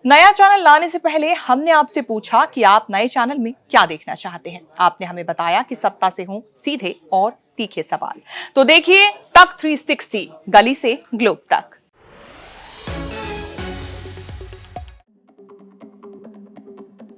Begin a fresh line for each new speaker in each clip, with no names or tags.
नया चैनल लाने से पहले हमने आपसे पूछा कि आप नए चैनल में क्या देखना चाहते हैं। आपने हमें बताया कि सत्ता से हों सीधे और तीखे सवाल। तो देखिए तक 360 गली से ग्लोब तक।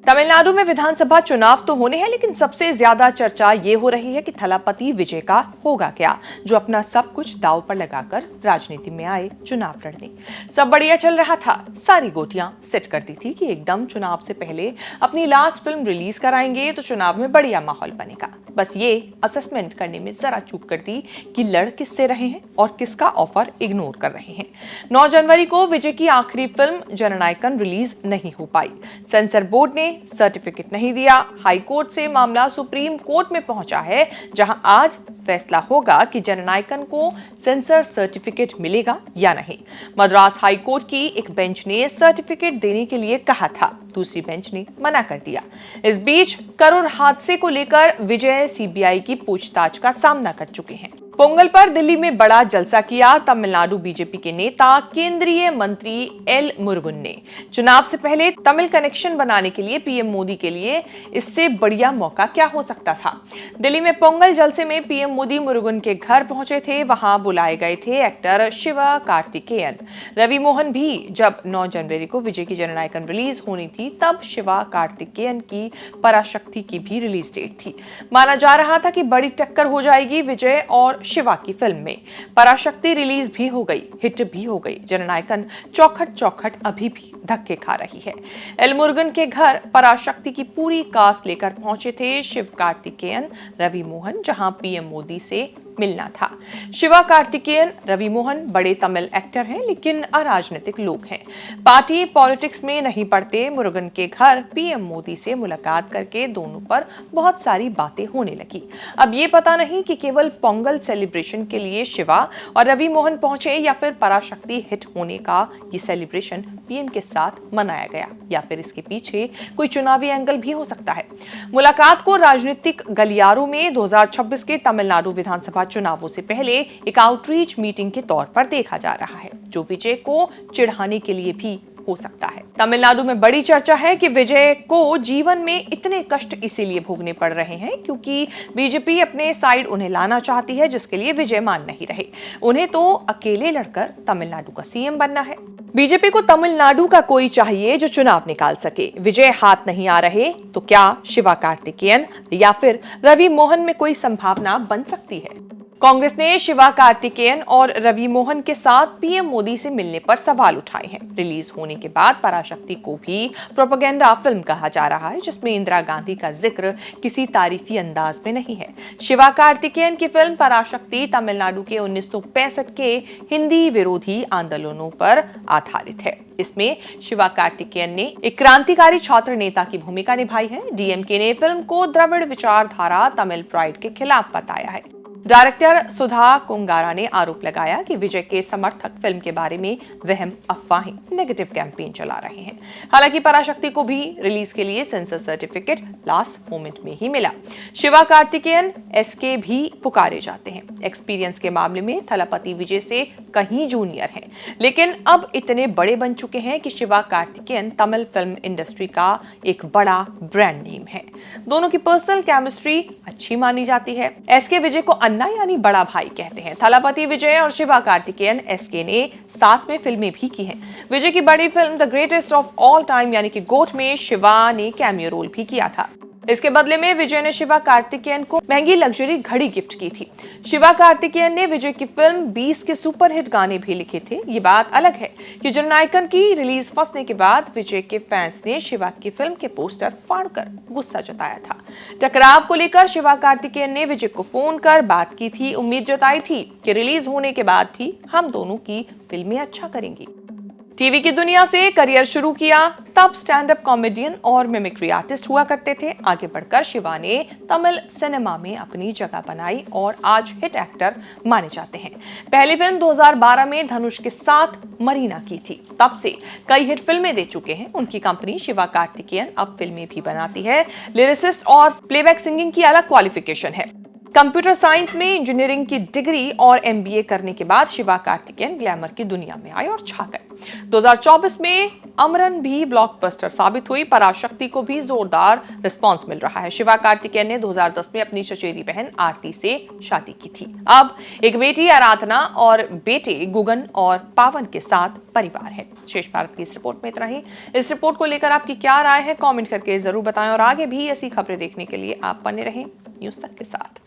तमिलनाडु में विधानसभा चुनाव तो होने हैं, लेकिन सबसे ज्यादा चर्चा ये हो रही है कि थलापति विजय का होगा क्या, जो अपना सब कुछ दांव पर लगाकर राजनीति में आए चुनाव लड़ने। सब बढ़िया चल रहा था, सारी गोटियां सेट कर दी थी कि एकदम चुनाव से पहले अपनी लास्ट फिल्म रिलीज कराएंगे तो चुनाव में बढ़िया माहौल बनेगा। बस ये असेसमेंट करने में जरा चूक कर दी कि लड़ किससे रहे हैं और किसका ऑफर इग्नोर कर रहे हैं। 9 जनवरी को विजय की आखिरी फिल्म जननायकन रिलीज नहीं हो पाई। सेंसर बोर्ड ने सर्टिफिकेट नहीं दिया। हाई कोर्ट से मामला सुप्रीम कोर्ट में पहुंचा है, जहां आज फैसला होगा कि जननायकन को सेंसर सर्टिफिकेट मिलेगा या नहीं। मद्रास हाई कोर्ट की एक बेंच ने सर्टिफिकेट देने के लिए कहा था, दूसरी बेंच ने मना कर दिया। इस बीच करूर हादसे को लेकर विजय सीबीआई की पूछताछ का सामना कर चुके हैं। पोंगल पर दिल्ली में बड़ा जलसा किया तमिलनाडु बीजेपी के नेता केंद्रीय मंत्री एल मुरुगन ने। चुनाव से पहले तमिल कनेक्शन बनाने के लिए पीएम मोदी के लिए इससे बढ़िया मौका क्या हो सकता था। दिल्ली में पोंगल जलसे में पीएम मोदी मुरुगन के घर पहुंचे थे। वहां बुलाए गए थे एक्टर शिवा कार्तिकेयन। रवि मोहन भी जब 9 जनवरी को विजय की जननायकन रिलीज होनी थी, तब शिवा कार्तिकेयन की पराशक्ति की भी रिलीज डेट थी। माना जा रहा था कि बड़ी टक्कर हो जाएगी विजय और शिवा की फिल्म में। पराशक्ति रिलीज भी हो गई, हिट भी हो गई। जननायकन चौखट चौखट अभी भी धक्के खा रही है। एल मुरुगन के घर पराशक्ति की पूरी कास्ट लेकर पहुंचे थे शिव कार्तिकेयन, रवि मोहन, जहां पीएम मोदी से मिलना था। शिवा कार्तिकेयन, रवि मोहन बड़े तमिल एक्टर हैं, लेकिन अराजनीतिक लोग हैं। पार्टी पॉलिटिक्स में नहीं पड़ते। मुरुगन के घर पीएम मोदी से मुलाकात करके दोनों पर बहुत सारी बातें होने लगी। अब ये पता नहीं कि केवल पोंगल सेलिब्रेशन के लिए शिवा और रवि मोहन पहुंचे या फिर पराशक्ति हिट होने का ये सेलिब्रेशन पीएम के साथ मनाया गया, या फिर इसके पीछे कोई चुनावी एंगल भी हो सकता है। मुलाकात को राजनीतिक गलियारों में 2026 के तमिलनाडु विधानसभा चुनावों से पहले एक आउटरीच मीटिंग के तौर पर देखा जा रहा है, जो विजय को चिढ़ाने के लिए भी हो सकता है। तमिलनाडु में बड़ी चर्चा है कि विजय को जीवन में इतने कष्ट इसीलिए भोगने पड़ रहे हैं क्योंकि बीजेपी अपने साइड उन्हें लाना चाहती है, जिसके लिए विजय मान नहीं रहे। उन्हें तो अकेले लड़कर तमिलनाडु का सीएम बनना है। बीजेपी को तमिलनाडु का कोई चाहिए जो चुनाव निकाल सके। विजय हाथ नहीं आ रहे तो क्या शिवा कार्तिकेयन या फिर रवि मोहन में कोई संभावना बन सकती है? कांग्रेस ने शिवा कार्तिकेयन और रवि मोहन के साथ पीएम मोदी से मिलने पर सवाल उठाए हैं। रिलीज होने के बाद पराशक्ति को भी प्रोपेगेंडा फिल्म कहा जा रहा है, जिसमें इंदिरा गांधी का जिक्र किसी तारीफी अंदाज में नहीं है। शिवा कार्तिकेयन की फिल्म पराशक्ति तमिलनाडु के 1965 के हिंदी विरोधी आंदोलनों पर आधारित है। इसमें शिवा कार्तिकेयन ने एक क्रांतिकारी छात्र नेता की भूमिका निभाई है। डीएमके ने फिल्म को द्रविड़ विचारधारा तमिल प्राइड के खिलाफ बताया है। डायरेक्टर सुधा कुंगारा ने आरोप लगाया कि विजय के समर्थक फिल्म के बारे में वहम, अफवाहें, नेगेटिव कैंपेन चला रहे हैं। हालांकि पराशक्ति को भी रिलीज के लिए सेंसर सर्टिफिकेट लास्ट मोमेंट में ही मिला। शिवा कार्तिकेयन एसके भी पुकारे जाते हैं। एक्सपीरियंस के मामले में थलापति विजय से कहीं जूनियर हैं, लेकिन अब इतने बड़े बन चुके हैं कि शिवा कार्तिकेयन तमिल फिल्म इंडस्ट्री का एक बड़ा ब्रांड नेम है। दोनों की पर्सनल केमिस्ट्री अच्छी मानी जाती है। एसके विजय को अन्ना यानी बड़ा भाई कहते हैं। थलापति विजय और शिवा कार्तिकेयन एसके ने साथ में फिल्में भी की हैं। विजय की बड़ी film the greatest of all time यानी कि गोट में शिवा ने कैमियो रोल भी किया था। इसके बदले में विजय ने शिवा कार्तिकेयन को महंगी लग्जरी घड़ी गिफ्ट की थी। शिवा कार्तिकेयन ने विजय की फिल्म 20 के सुपरहिट गाने भी लिखे थे। ये बात अलग है कि जननायकन की रिलीज फंसने के बाद विजय के फैंस ने शिवा की फिल्म के पोस्टर फाड़कर गुस्सा जताया था। टकराव को लेकर शिवा कार्तिकेयन ने विजय को फोन कर बात की थी, उम्मीद जताई थी कि रिलीज होने के बाद भी हम दोनों की फिल्में अच्छा करेंगी। टीवी की दुनिया से करियर शुरू किया, तब स्टैंड अप कॉमेडियन और मिमिक्री आर्टिस्ट हुआ करते थे। आगे बढ़कर शिवा ने तमिल सिनेमा में अपनी जगह बनाई और आज हिट एक्टर माने जाते हैं। पहली फिल्म 2012 में धनुष के साथ मरीना की थी। तब से कई हिट फिल्में दे चुके हैं। उनकी कंपनी शिवा कार्तिकेयन अब फिल्में भी बनाती है। लिरिसिस्ट और प्लेबैक सिंगिंग की अलग क्वालिफिकेशन है। कंप्यूटर साइंस में इंजीनियरिंग की डिग्री और एमबीए करने के बाद शिवा कार्तिकेयन ग्लैमर की दुनिया में आए और छा गए। 2024 में अमरन भी ब्लॉकबस्टर साबित हुई। पराशक्ति को भी जोरदार रिस्पांस मिल रहा है। शिवा कार्तिकेयन ने 2010 में अपनी चचेरी बहन आरती से शादी की थी। अब एक बेटी आराधना और बेटे गुगन और पावन के साथ परिवार है। शेष भारत की इस रिपोर्ट में इतना ही। इस रिपोर्ट को लेकर आपकी क्या राय है, कमेंट करके जरूर बताएं और आगे भी ऐसी खबरें देखने के लिए आप बने रहें न्यूज़ तक के साथ।